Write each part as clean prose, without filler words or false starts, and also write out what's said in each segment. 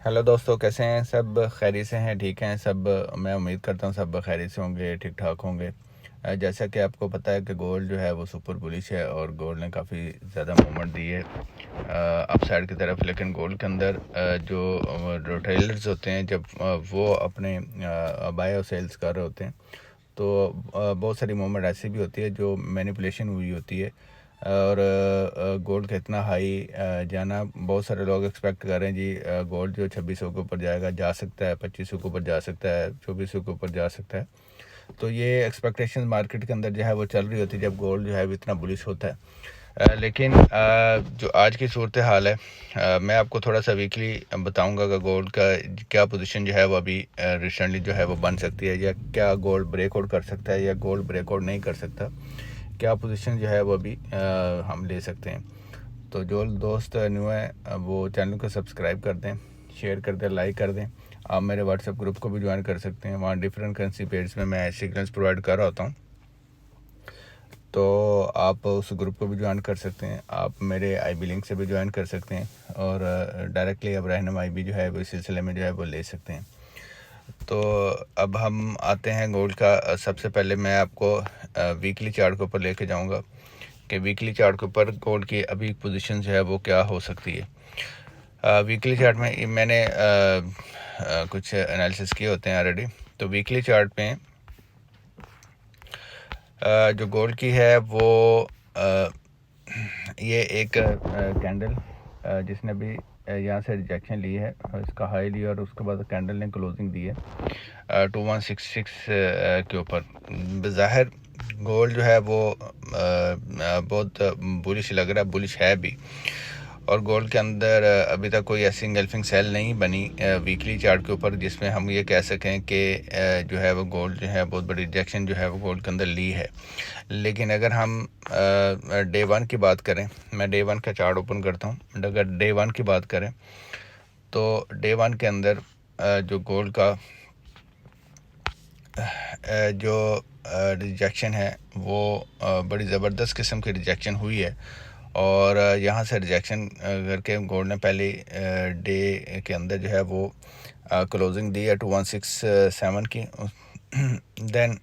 Hello दोस्तों, कैसे हैं? सब खैरियत से हैं? ठीक हैं सब? मैं उम्मीद करता हूं सब खैरियत से होंगे, ठीक ठाक होंगे। जैसा कि आपको पता है कि गोल्ड जो है वो सुपर बुलिश है और गोल्ड ने काफ़ी ज़्यादा मूवमेंट दी है अप साइड की तरफ। लेकिन गोल्ड के अंदर जो रिटेलर्स होते हैं, जब वो अपने बाय और सेल्स कर रहे होते हैं, तो बहुत सारी मूवमेंट ऐसी भी होती है जो मैनिपुलेशन हुई होती है। और गोल्ड का इतना हाई जाना, बहुत सारे लोग एक्सपेक्ट कर रहे हैं जी गोल्ड जो 2600 के ऊपर जाएगा, जा सकता है 2500 के ऊपर जा सकता है, 2400 के ऊपर जा सकता है। तो ये एक्सपेक्टेशन मार्केट के अंदर जो है वो चल रही होती है जब गोल्ड जो है वो इतना बुलिश होता है। लेकिन जो आज की सूरत हाल है, मैं आपको थोड़ा सा वीकली बताऊंगा कि गोल्ड का क्या पोजीशन जो है वो अभी रिसेंटली जो है वो बन सकती है, या क्या गोल्ड ब्रेकआउट कर सकता है या गोल्ड ब्रेकआउट नहीं कर सकता, क्या पोजीशन जो है वो अभी हम ले सकते हैं। तो जो दोस्त न्यू है वो चैनल को सब्सक्राइब कर दें, शेयर कर दें, लाइक कर दें। आप मेरे व्हाट्सएप ग्रुप को भी ज्वाइन कर सकते हैं, वहाँ डिफरेंट करेंसी पेड्स में मैं सिग्नल्स प्रोवाइड कर रहा होता हूँ, तो आप उस ग्रुप को भी ज्वाइन कर सकते हैं। आप मेरे IB लिंक से भी ज्वाइन कर सकते हैं और डायरेक्टली अब रहनुमाई भी जो है वो इस सिलसिले में जो है वो ले सकते हैं। तो अब हम आते हैं गोल्ड का। सबसे पहले मैं आपको वीकली चार्ट के ऊपर लेके जाऊंगा कि वीकली चार्ट के ऊपर गोल्ड की अभी पोजीशन जो है वो क्या हो सकती है। वीकली चार्ट में मैंने कुछ एनालिसिस किए होते हैं ऑलरेडी। तो वीकली चार्ट में जो गोल्ड की है वो ये एक कैंडल जिसने भी यहाँ से रिजेक्शन ली है, इसका हाई लिया और उसके बाद कैंडल ने क्लोजिंग दी है 2166 के ऊपर। बज़ाहिर गोल्ड जो है वो बहुत बुलिश लग रहा है, बुलिश है भी। और गोल्ड के अंदर अभी तक कोई ऐसी इंगल्फिंग सेल नहीं बनी वीकली चार्ट के ऊपर जिसमें हम ये कह सकें कि जो है वो गोल्ड जो है बहुत बड़ी रिजेक्शन जो है वो गोल्ड के अंदर ली है। लेकिन अगर हम डे वन की बात करें, मैं डे वन का चार्ट ओपन करता हूँ। अगर डे वन की बात करें तो डे वन के अंदर जो गोल्ड का जो रिजेक्शन है वो बड़ी ज़बरदस्त किस्म की रिजेक्शन हुई है। और यहाँ से रिजेक्शन करके गोल्ड ने पहले डे के अंदर जो है वो क्लोजिंग दी है 2167 की। देन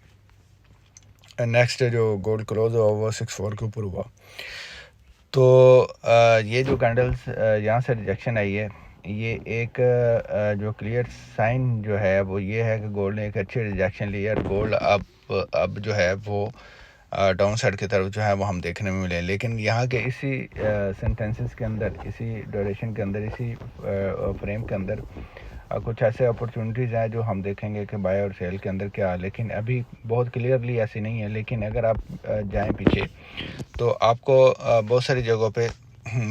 नेक्स्ट जो गोल्ड क्लोज हुआ वो 64 के ऊपर हुआ। तो ये जो कैंडल्स यहाँ से रिजेक्शन आई है, ये एक जो क्लियर साइन जो है वो ये है कि गोल्ड ने एक अच्छी रिजेक्शन ली है और गोल्ड अब जो है वो डाउन साइड की तरफ जो है वो हम देखने में मिले। लेकिन यहाँ के इसी सेंटेंसेस के अंदर, इसी ड्यूरेशन के अंदर, इसी फ्रेम के अंदर कुछ ऐसे अपॉर्चुनिटीज़ हैं जो हम देखेंगे कि बाय और सेल के अंदर क्या, लेकिन अभी बहुत क्लियरली ऐसी नहीं है। लेकिन अगर आप जाएं पीछे तो आपको बहुत सारी जगहों पे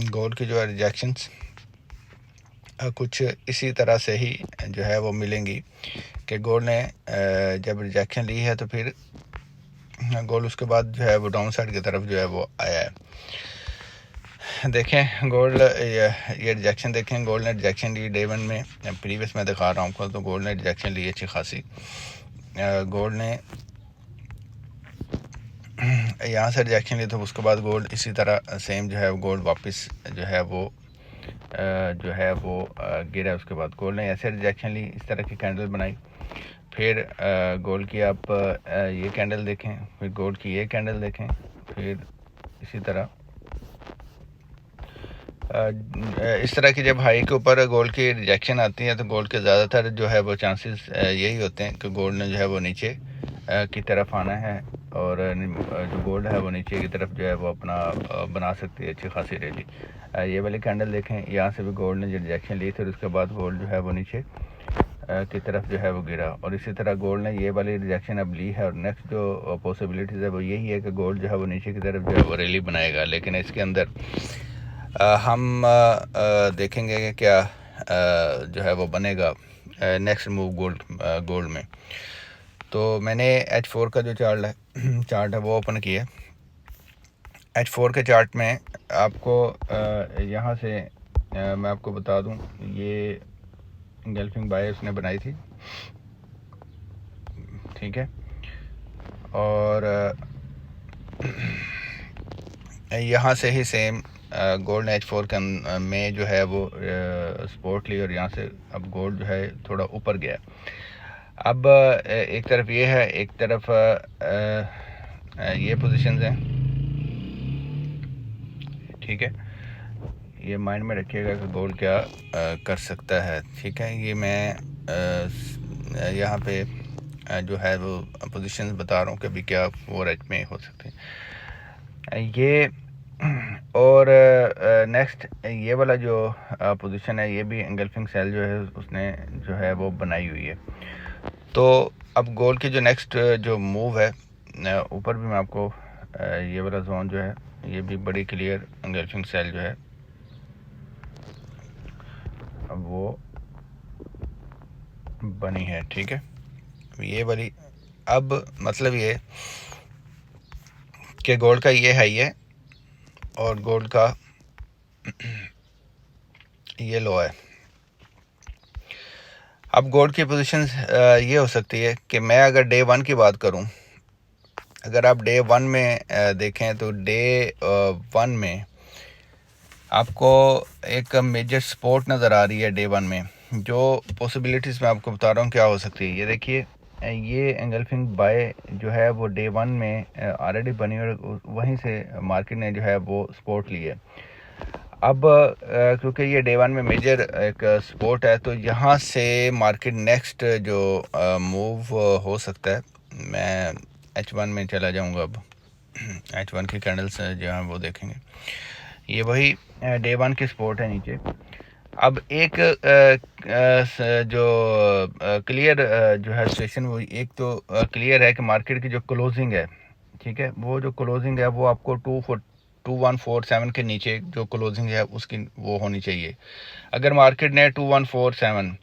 गोल्ड की जो है रिजेक्शंस कुछ इसी तरह से ही जो है वो मिलेंगी कि गोल्ड ने जब रिजेक्शन ली है तो फिर गोल्ड उसके बाद जो है वो डाउन साइड की तरफ जो है वो आया है। देखें गोल्ड ये रिजेक्शन देखें, गोल्ड ने रिजेक्शन ली डे वन में, प्रीवियस मैं दिखा रहा हूँ आपको। तो गोल्ड ने रिजेक्शन ली अच्छी खासी। गोल्ड ने यहाँ से रिजेक्शन ली तो उसके बाद गोल्ड इसी तरह सेम जो है गोल्ड वापस जो है वो गिरा। उसके बाद गोल्ड ने ऐसे रिजेक्शन ली, इस तरह की कैंडल बनाई। फिर गोल्ड की आप ये कैंडल देखें, फिर गोल्ड की ये कैंडल देखें, फिर इसी तरह इस तरह की जब हाई के ऊपर गोल्ड की रिजेक्शन आती है तो गोल्ड के ज़्यादातर जो है वो चांसेस यही होते हैं कि गोल्ड ने जो है वो नीचे की तरफ आना है और जो गोल्ड है वो नीचे की तरफ जो है वो अपना बना सकती है अच्छी खासी रैली। ये वाली कैंडल देखें, यहाँ से भी गोल्ड ने जो रिजेक्शन ली फिर उसके बाद गोल्ड जो है वो नीचे की तरफ जो है वो गिरा। और इसी तरह गोल्ड ने ये वाली रिजेक्शन अब ली है और नेक्स्ट जो पॉसिबिलिटीज़ है वो यही है कि गोल्ड जो है वो नीचे की तरफ जो है वो रैली बनाएगा। लेकिन इसके अंदर हम देखेंगे कि क्या जो है वो बनेगा नेक्स्ट मूव गोल्ड में। तो मैंने H4 का जो चार्ट है वो ओपन किया। H4 के चार्ट में आपको यहाँ से मैं आपको बता दूँ, ये गल्फिंग बाय उसने बनाई थी, ठीक है। और यहाँ से ही सेम गोल्ड ने H4 में जो है वो सपोर्ट ली और यहाँ से अब गोल्ड जो है थोड़ा ऊपर गया। अब एक तरफ ये है, एक तरफ ये पोजीशंस हैं, ठीक है। ये माइंड में रखिएगा कि गोल्ड क्या कर सकता है, ठीक है। ये मैं यहाँ पे जो है वो पोजीशंस बता रहा हूँ कि अभी क्या 4H में हो सकते हैं ये। और नेक्स्ट ये वाला जो पोजीशन है, ये भी एंगल्फिंग सेल जो है उसने जो है वो बनाई हुई है। तो अब गोल्ड की जो नेक्स्ट जो मूव है ऊपर भी मैं आपको ये वाला जोन जो है ये भी बड़ी क्लियर एंगल्फिंग सेल जो है अब वो बनी है, ठीक है। ये वाली अब मतलब ये कि गोल्ड का ये हाई है और गोल्ड का ये लो है। अब गोल्ड की पोजीशन ये हो सकती है कि मैं अगर डे 1 की बात करूं, अगर आप डे 1 में देखें तो डे 1 में आपको एक मेजर सपोर्ट नज़र आ रही है डे 1 में। जो पॉसिबिलिटीज़ मैं आपको बता रहा हूँ क्या हो सकती है, ये देखिए ये एंगल्फिंग बाय जो है वो डे 1 में ऑलरेडी बनी और वहीं से मार्केट ने जो है वो सपोर्ट ली है। अब क्योंकि ये डे 1 में मेजर एक सपोर्ट है तो यहाँ से मार्केट नेक्स्ट जो मूव हो सकता है, मैं H1 में चला जाऊँगा। अब H1 की कैंडल्स जो हैं वो देखेंगे, ये वही डे 1 की सपोर्ट है नीचे। अब एक जो क्लियर जो है सिचुएशन वो एक तो क्लियर है कि मार्केट की जो क्लोजिंग है, ठीक है, वो जो क्लोजिंग है वो आपको 2147 के नीचे जो क्लोजिंग है उसकी वो होनी चाहिए। अगर मार्केट ने 2147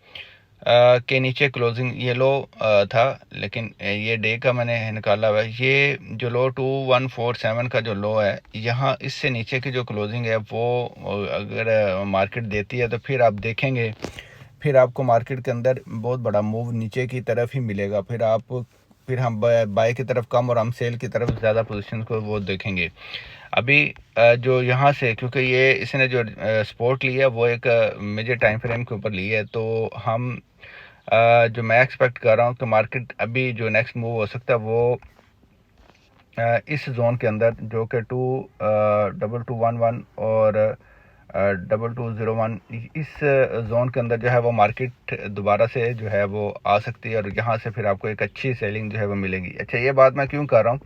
के नीचे क्लोजिंग ये लो था, लेकिन ये डे का मैंने निकाला हुआ है, ये जो लो 2147 का जो लो है, यहाँ इससे नीचे की जो क्लोजिंग है वो अगर मार्केट देती है तो फिर आप देखेंगे फिर आपको मार्केट के अंदर बहुत बड़ा मूव नीचे की तरफ ही मिलेगा। फिर हम बाय की तरफ कम और हम सेल की तरफ ज़्यादा पोजीशन को वो देखेंगे। अभी जो यहाँ से क्योंकि ये इसने जो सपोर्ट लिया वो एक मेजर टाइम फ्रेम के ऊपर ली है, तो हम जो मैं एक्सपेक्ट कर रहा हूँ कि मार्केट अभी जो नेक्स्ट मूव हो सकता है वो इस जोन के अंदर जो कि 2211 और 2201 इस जोन के अंदर जो है वो मार्केट दोबारा से जो है वो आ सकती है और यहाँ से फिर आपको एक अच्छी सेलिंग जो है वो मिलेगी। अच्छा, ये बात मैं क्यों कर रहा हूँ,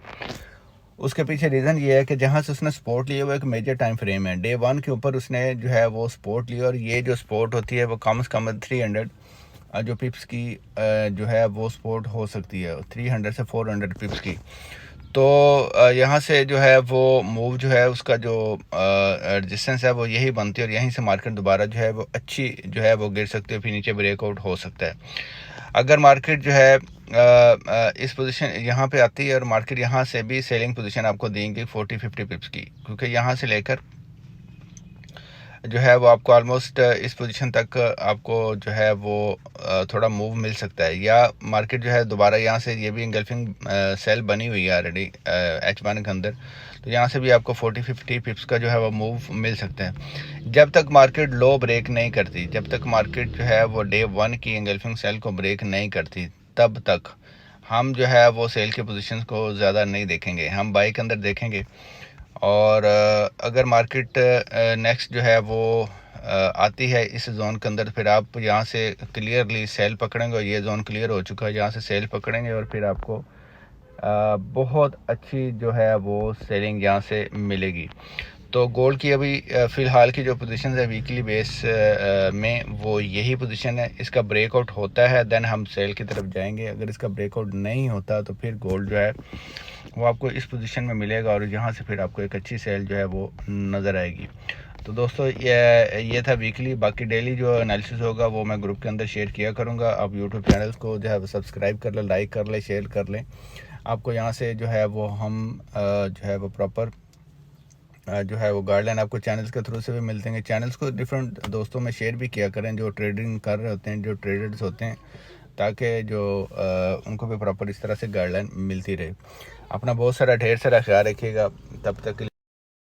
उसके पीछे रीज़न ये है कि जहाँ से उसने सपोर्ट लिया वो एक मेजर टाइम फ्रेम है। डे 1 के ऊपर उसने जो है वो सपोर्ट लिया और ये जो सपोर्ट होती है वो कम से कम 300 जो पिप्स की जो है वो सपोर्ट हो सकती है, 300 से 400 पिप्स की। तो यहाँ से जो है वो मूव जो है उसका जो रेजिस्टेंस है वो यही बनती है और यहीं से मार्केट दोबारा जो है वो अच्छी जो है वो गिर सकती है, फिर नीचे ब्रेकआउट हो सकता है। अगर मार्केट जो है इस पोजीशन यहाँ पे आती है और मार्केट यहाँ से भी सेलिंग पोजीशन आपको देंगे 40-50 पिप्स की, क्योंकि यहाँ से लेकर जो है वो आपको ऑलमोस्ट इस पोजीशन तक आपको जो है वो थोड़ा मूव मिल सकता है। या मार्केट जो है दोबारा यहाँ से ये भी इंगल्फिंग सेल बनी हुई है ऑलरेडी H1 के अंदर, तो यहाँ से भी आपको 40-50 पिप्स का जो है वो मूव मिल सकता है। जब तक मार्केट लो ब्रेक नहीं करती, जब तक मार्केट जो है वो डे 1 की इंगल्फिंग सेल को ब्रेक नहीं करती, तब तक हम जो है वो सेल के पोजीशंस को ज़्यादा नहीं देखेंगे, हम बाई के अंदर देखेंगे। और अगर मार्केट नेक्स्ट जो है वो आती है इस जोन के अंदर, फिर आप यहाँ से क्लियरली सेल पकड़ेंगे और ये जोन क्लियर हो चुका है, यहाँ से सेल पकड़ेंगे और फिर आपको बहुत अच्छी जो है वो सेलिंग यहाँ से मिलेगी। तो गोल्ड की अभी फ़िलहाल की जो पोजीशन है वीकली बेस में वो यही पोजीशन है। इसका ब्रेकआउट होता है देन हम सेल की तरफ जाएंगे, अगर इसका ब्रेकआउट नहीं होता तो फिर गोल्ड जो है वो आपको इस पोजीशन में मिलेगा और यहाँ से फिर आपको एक अच्छी सेल जो है वो नज़र आएगी। तो दोस्तों ये था वीकली, बाकी डेली जो एनालिसिस होगा वो मैं ग्रुप के अंदर शेयर किया करूँगा। आप यूट्यूब चैनल को जो है सब्सक्राइब कर लें, लाइक कर लें, शेयर कर लें। आपको यहाँ से जो है वो हम जो है वो प्रॉपर जो है वो गाइडलाइन आपको चैनल्स के थ्रू से भी मिलते हैं। चैनल्स को डिफरेंट दोस्तों में शेयर भी किया करें जो ट्रेडिंग कर रहे होते हैं, जो ट्रेडर्स होते हैं, ताकि जो उनको भी प्रॉपर इस तरह से गाइडलाइन मिलती रहे। अपना बहुत सारा ढेर सारा ख्याल रखिएगा, तब तक